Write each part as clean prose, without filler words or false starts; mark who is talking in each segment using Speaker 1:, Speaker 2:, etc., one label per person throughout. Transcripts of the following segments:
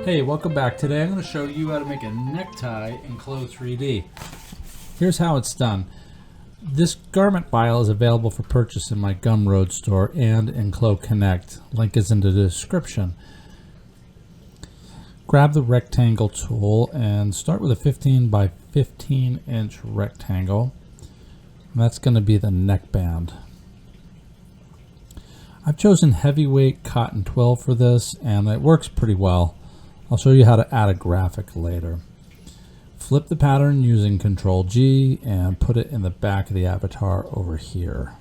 Speaker 1: Hey, welcome back. Today I'm going to show you how to make a necktie in Clo3D. Here's how it's done. This garment file is available for purchase in my Gumroad store and in CloConnect. Link is in the description. Grab the rectangle tool and start with a 15 by 15 inch rectangle. And that's going to be the neckband. I've chosen heavyweight cotton 12 for this, and it works pretty well. I'll show you how to add a graphic later. Flip the pattern using Ctrl-G and put it in the back of the avatar over here.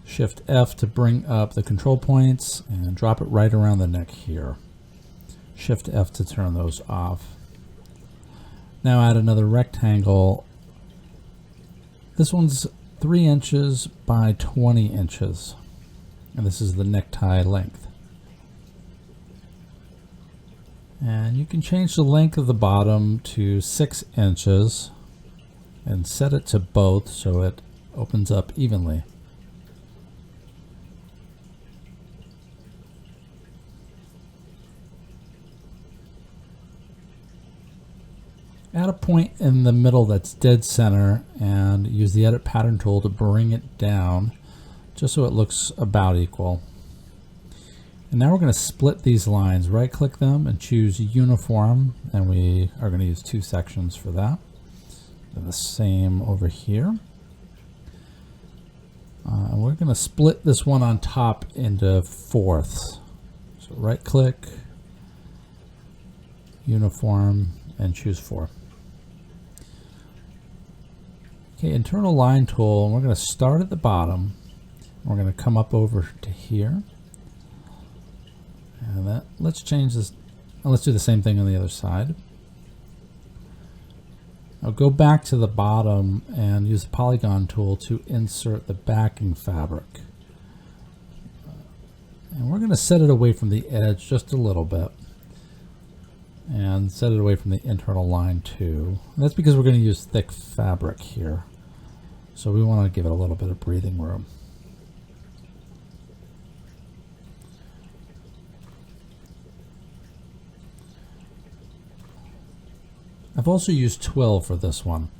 Speaker 1: Shift F to bring up the control points and drop it right around the neck here. Shift F to turn those off. Now add another rectangle. This one's 3 inches by 20 inches. And this is the necktie length. And you can change the length of the bottom to 6 inches and set it to both so it opens up evenly. Add a point in the middle that's dead center and use the edit pattern tool to bring it down just so it looks about equal. And now we're going to split these lines. Right click them and choose uniform, and we are going to use 2 sections for that. And the same over here. We're going to split this one on top into fourths. So right click, uniform, and choose 4. Okay, internal line tool, and we're going to start at the bottom. We're going to come up over to here. And let's change this. Let's do the same thing on the other side. Now go back to the bottom and use the polygon tool to insert the backing fabric. And we're going to set it away from the edge just a little bit. And set it away from the internal line too. And that's because we're going to use thick fabric here. So we want to give it a little bit of breathing room. I've also used 12 for this one.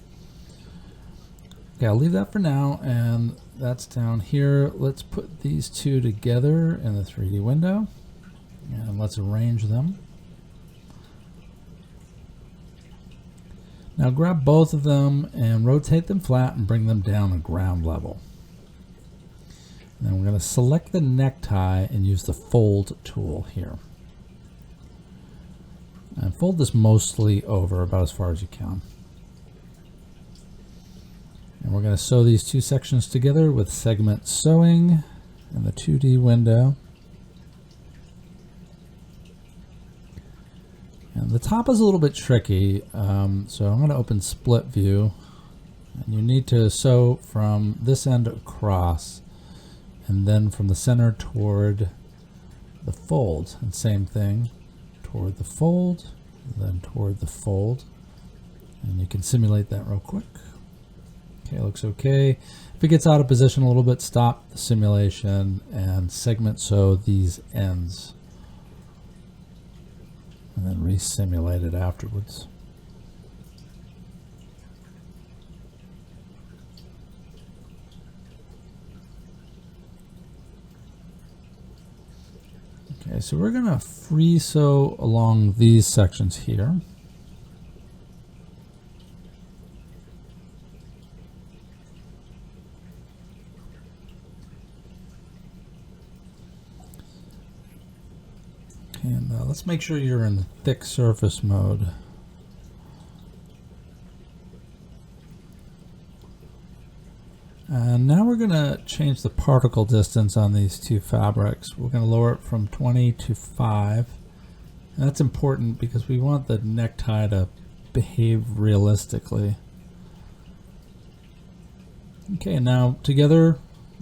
Speaker 1: Okay, I'll leave that for now, and that's down here. Let's put these two together in the 3D window, and let's arrange them. Now grab both of them and rotate them flat and bring them down to ground level. And then we're going to select the necktie and use the fold tool here. And fold this mostly over, about as far as you can. And we're going to sew these 2 sections together with segment sewing in the 2D window. And the top is a little bit tricky, so I'm going to open split view. And you need to sew from this end across, and then from the center toward the fold. And same thing. Toward the fold, then toward the fold, and you can simulate that real quick. Okay, looks okay. If it gets out of position a little bit, stop the simulation and segment sew these ends, and then re-simulate it afterwards. Okay, so we're going to free sew along these sections here. Okay, and let's make sure you're in thick surface mode. And now we're going to change the particle distance on these 2 fabrics. We're going to lower it from 20 to 5. And that's important because we want the necktie to behave realistically. Okay, now together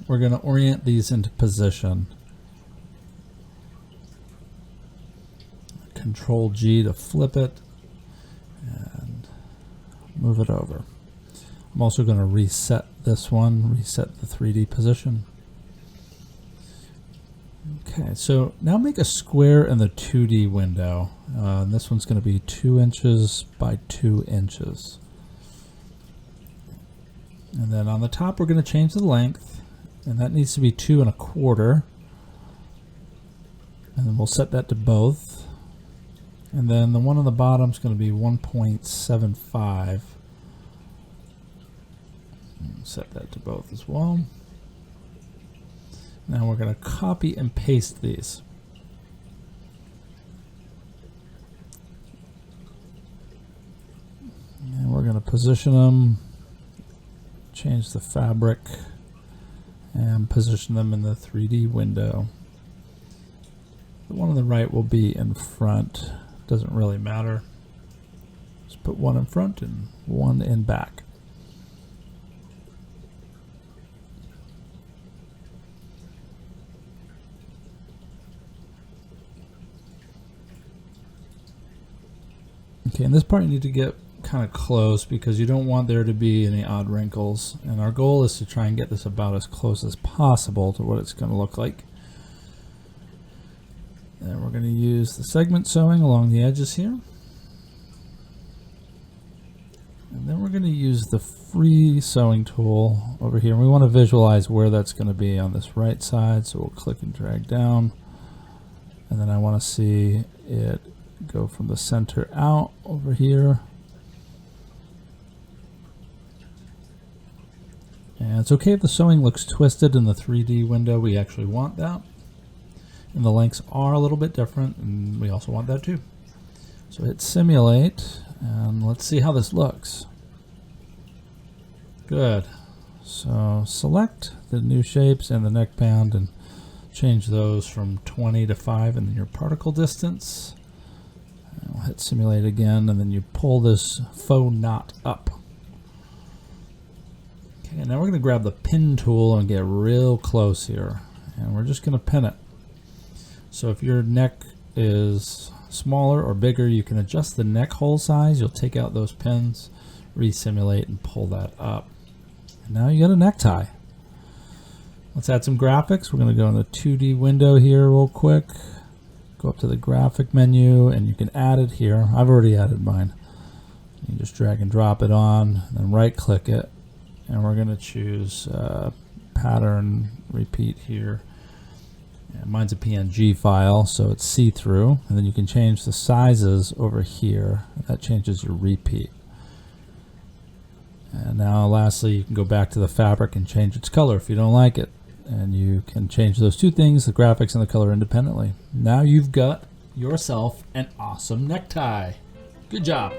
Speaker 1: we're going to orient these into position. Control-G to flip it and move it over. I'm also going to reset this one, reset the 3D position. Okay, so now make a square in the 2D window. And this one's going to be 2 inches by 2 inches. And then on the top we're going to change the length, and that needs to be 2 1/4. And then we'll set that to both. And then the one on the bottom is going to be 1.75. Set that to both as well. Now we're going to copy and paste these. And we're going to position them, change the fabric, and position them in the 3D window. The one on the right will be in front. Doesn't really matter. Just put one in front and one in back. Okay, in this part you need to get kind of close because you don't want there to be any odd wrinkles, and our goal is to try and get this about as close as possible to what it's going to look like. And we're going to use the segment sewing along the edges here, and then we're going to use the free sewing tool over here. We want to visualize where that's going to be on this right side, so we'll click and drag down, and then I want to see it go from the center out over here. And it's okay if the sewing looks twisted in the 3D window. We actually want that. And the lengths are a little bit different, and we also want that too. So hit simulate, and let's see how this looks. Good. So select the new shapes and the neckband and change those from 20 to 5 in your particle distance. And we'll hit simulate again, and then you pull this faux knot up. Okay, now we're going to grab the pin tool and get real close here, and we're just going to pin it. So if your neck is smaller or bigger, you can adjust the neck hole size. You'll take out those pins, re-simulate, and pull that up. And now you got a necktie. Let's add some graphics. We're going to go in the 2D window here real quick. Go up to the graphic menu, and you can add it here. I've already added mine. You can just drag and drop it on, and then right click it. And we're going to choose pattern, repeat here. And mine's a PNG file, so it's see-through. And then you can change the sizes over here. That changes your repeat. And now lastly, you can go back to the fabric and change its color if you don't like it. And you can change those two things, the graphics and the color, independently. Now you've got yourself an awesome necktie. Good job.